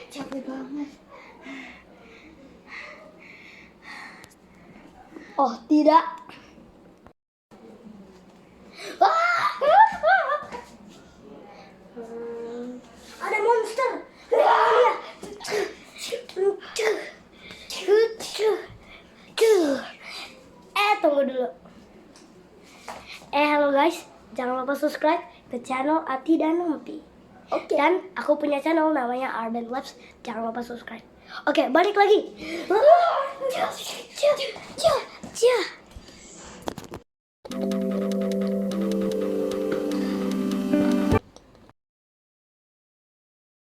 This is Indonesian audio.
Capek banget. Oh tidak. Ada monster. Tunggu dulu. Halo guys, jangan lupa subscribe ke channel Ati dan Nompi. Oke. Dan aku punya channel namanya Arden Labs, jangan lupa subscribe. Oke, balik lagi.